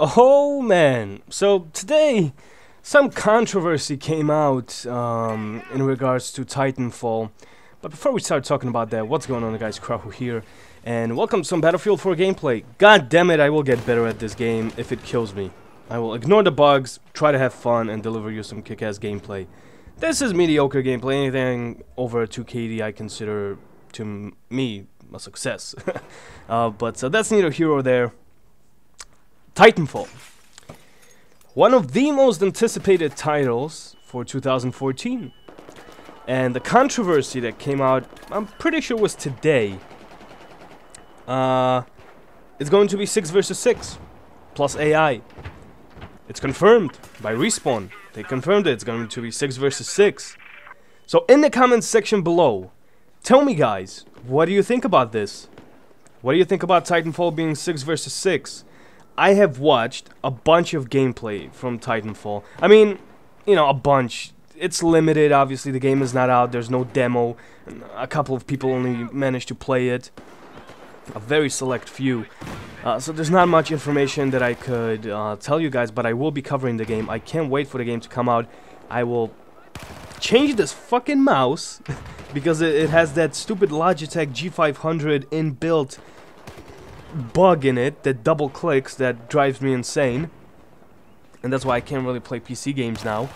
Oh man, so today some controversy came out in regards to Titanfall. But before we start talking about that, what's going on, guys? Krahu here, and welcome to some Battlefield 4 gameplay. God damn it, I will get better at this game if it kills me. I will ignore the bugs, try to have fun, and deliver you some kick-ass gameplay. This is mediocre gameplay. Anything over 2KD I consider, to me, a success. But that's neither here or there. Titanfall. One of the most anticipated titles for 2014. And the controversy that came out, I'm pretty sure was today. It's going to be 6 versus 6 plus AI. It's confirmed by Respawn. They confirmed it. It's going to be 6 versus 6. So in the comments section below, tell me, guys, what do you think about this? What do you think about Titanfall being 6 versus 6? I have watched a bunch of gameplay from Titanfall. I mean, you know, a bunch. It's limited, obviously. The game is not out. There's no demo. A couple of people only managed to play it. A very select few. So there's not much information that I could tell you guys, but I will be covering the game. I can't wait for the game to come out. I will change this fucking mouse because it has that stupid Logitech G500 inbuilt bug in it that double clicks that drives me insane, and that's why I can't really play PC games now.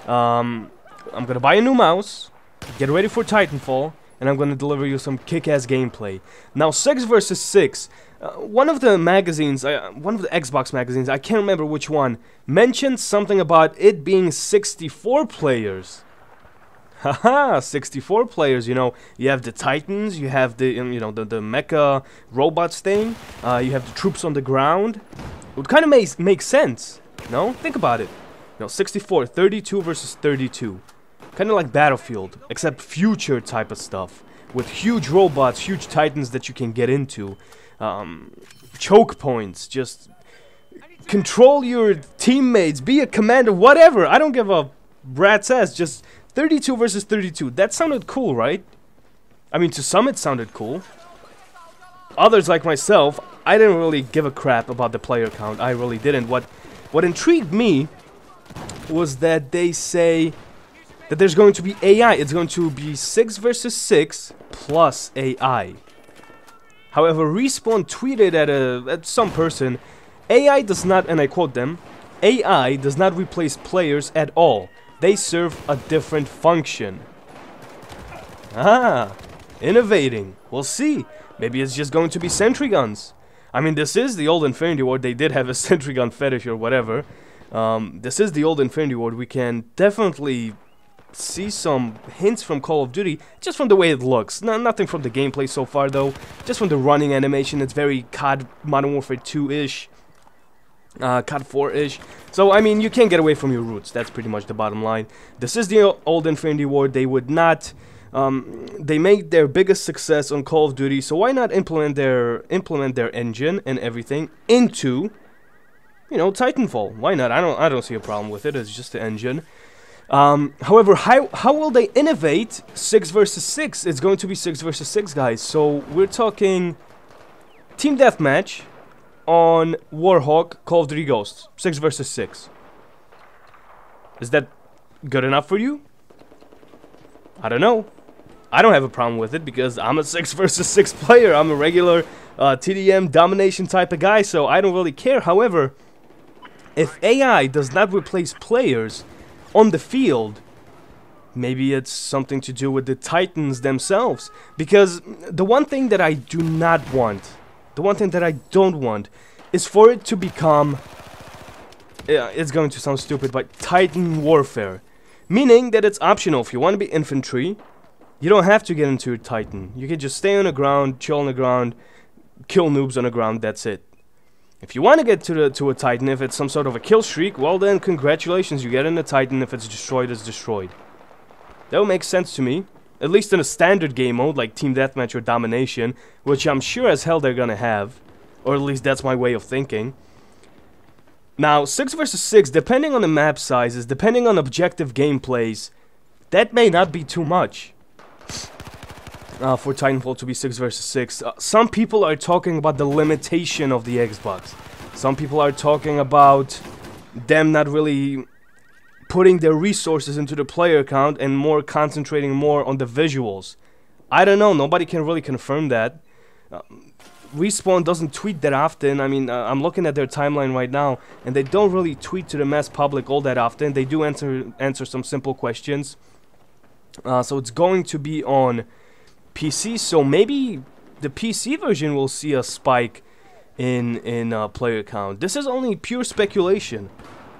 I'm gonna buy a new mouse, get ready for Titanfall, and I'm gonna deliver you some kick-ass gameplay. Now, 6 versus 6, one of the magazines, one of the Xbox magazines, I can't remember which one, mentioned something about it being 64 players. Haha, 64 players, you know, you have the Titans, you have the, you know, the mecha robots thing, you have the troops on the ground. It would kind of make sense, no? Think about it. You know, 64, 32 versus 32. Kind of like Battlefield, except future type of stuff. With huge robots, huge Titans that you can get into. Choke points, just control your teammates, be a commander, whatever. I don't give a rat's ass, just 32 versus 32. That sounded cool, right? I mean, to some it sounded cool. Others, like myself, I didn't really give a crap about the player count. I really didn't. What intrigued me was that they say that there's going to be AI. It's going to be 6 versus 6 plus AI. However, Respawn tweeted at some person, AI does not, and I quote them, AI does not replace players at all. They serve a different function. Ah, innovating. We'll see. Maybe it's just going to be sentry guns. I mean, this is the old Infinity Ward. They did have a sentry gun fetish or whatever. This is the old Infinity Ward. We can definitely see some hints from Call of Duty, just from the way it looks. Nothing from the gameplay so far, though. Just from the running animation. It's very COD Modern Warfare 2-ish. COD 4-ish. So, I mean, you can't get away from your roots. That's pretty much the bottom line. This is the old Infinity Ward. They would not... they made their biggest success on Call of Duty, so why not implement their engine and everything into, you know, Titanfall? Why not? I don't see a problem with it. It's just the engine. However, how will they innovate 6 versus 6? It's going to be 6 versus 6, guys. So, we're talking Team Deathmatch on Warhawk, Call of Duty Ghosts, 6 versus 6. Is that good enough for you? I don't know. I don't have a problem with it because I'm a 6 versus 6 player. I'm a regular TDM domination type of guy, so I don't really care. However, if AI does not replace players on the field, maybe it's something to do with the Titans themselves. Because the one thing that I do not want, the one thing that I don't want, is for it to become, it's going to sound stupid, but Titan Warfare. Meaning that it's optional. If you want to be infantry, you don't have to get into your Titan. You can just stay on the ground, chill on the ground, kill noobs on the ground, that's it. If you want to get to a Titan, if it's some sort of a kill streak, well then, congratulations, you get in the Titan. If it's destroyed, it's destroyed. That would make sense to me. At least in a standard game mode, like Team Deathmatch or Domination, which I'm sure as hell they're gonna have. Or at least that's my way of thinking. Now, 6 versus 6, depending on the map sizes, depending on objective gameplays, that may not be too much. For Titanfall to be 6 versus 6. Some people are talking about the limitation of the Xbox. Some people are talking about them not really putting their resources into the player count and more concentrating more on the visuals. I don't know. Nobody can really confirm that. Respawn doesn't tweet that often. I mean, I'm looking at their timeline right now, and they don't really tweet to the mass public all that often. They do answer some simple questions. So it's going to be on PC. So maybe the PC version will see a spike in player count. This is only pure speculation.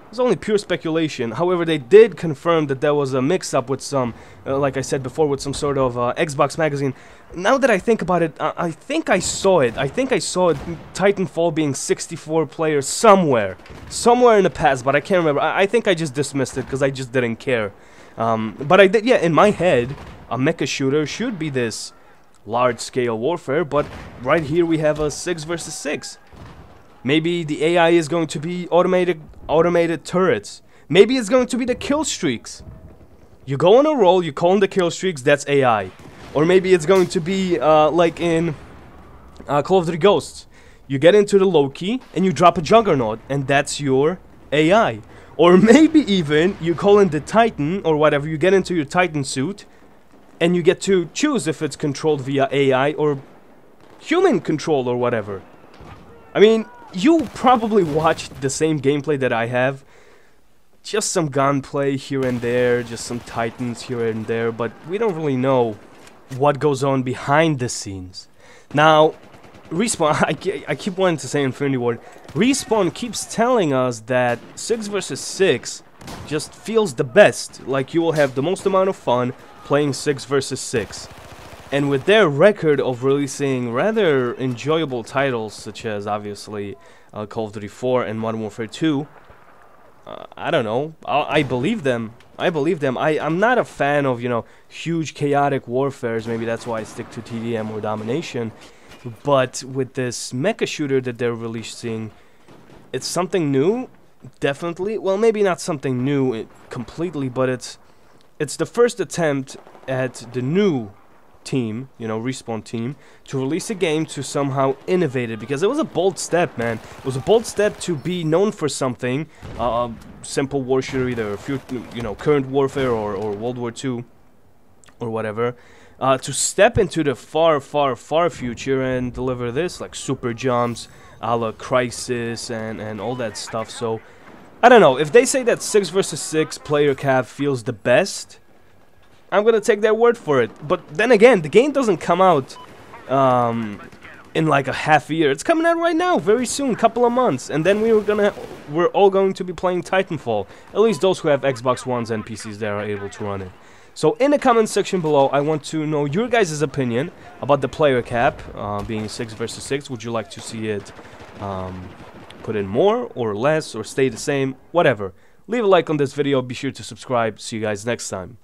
It's only pure speculation. However, they did confirm that there was a mix-up with some, like I said before, with some sort of Xbox magazine. Now that I think about it, I think I saw it. I think I saw it, Titanfall being 64 players somewhere in the past, but I can't remember. I think I just dismissed it because I just didn't care. But I did, yeah, in my head, a mecha shooter should be this large-scale warfare, but right here we have a 6 versus 6. Maybe the AI is going to be automated turrets. Maybe it's going to be the kill streaks. You go on a roll, you call in the kill streaks, that's AI. Or maybe it's going to be like in Call of Duty Ghosts. You get into the Loki and you drop a Juggernaut, and that's your AI. Or maybe even you call in the Titan or whatever, you get into your Titan suit, and you get to choose if it's controlled via AI or human control or whatever. I mean, you probably watched the same gameplay that I have. Just some gunplay here and there, just some Titans here and there, but we don't really know what goes on behind the scenes. Now, Respawn, I keep wanting to say Infinity Ward. Respawn keeps telling us that 6 versus 6 just feels the best, like you will have the most amount of fun playing 6 versus 6. And with their record of releasing rather enjoyable titles, such as obviously Call of Duty 4 and Modern Warfare 2, I don't know. I believe them. I'm not a fan of, you know, huge chaotic warfares. Maybe that's why I stick to TDM or domination. But with this mecha shooter that they're releasing, it's something new, definitely. Well, maybe not something new completely, but it's the first attempt at the new team, you know, Respawn team, to release a game to somehow innovate it, because it was a bold step, man. It was a bold step to be known for something, simple war shooter, either you know, current warfare or World War II or whatever, to step into the far future and deliver this, like super jumps, a la Crisis and all that stuff. So I don't know, if they say that 6 versus 6 player cap feels the best, I'm gonna take their word for it. But then again, the game doesn't come out in like a half year. It's coming out right now, very soon, couple of months, and then we're all going to be playing Titanfall. At least those who have Xbox Ones and PCs that are able to run it. So in the comment section below, I want to know your guys' opinion about the player cap being 6 versus 6. Would you like to see it put in more or less or stay the same? Whatever. Leave a like on this video. Be sure to subscribe. See you guys next time.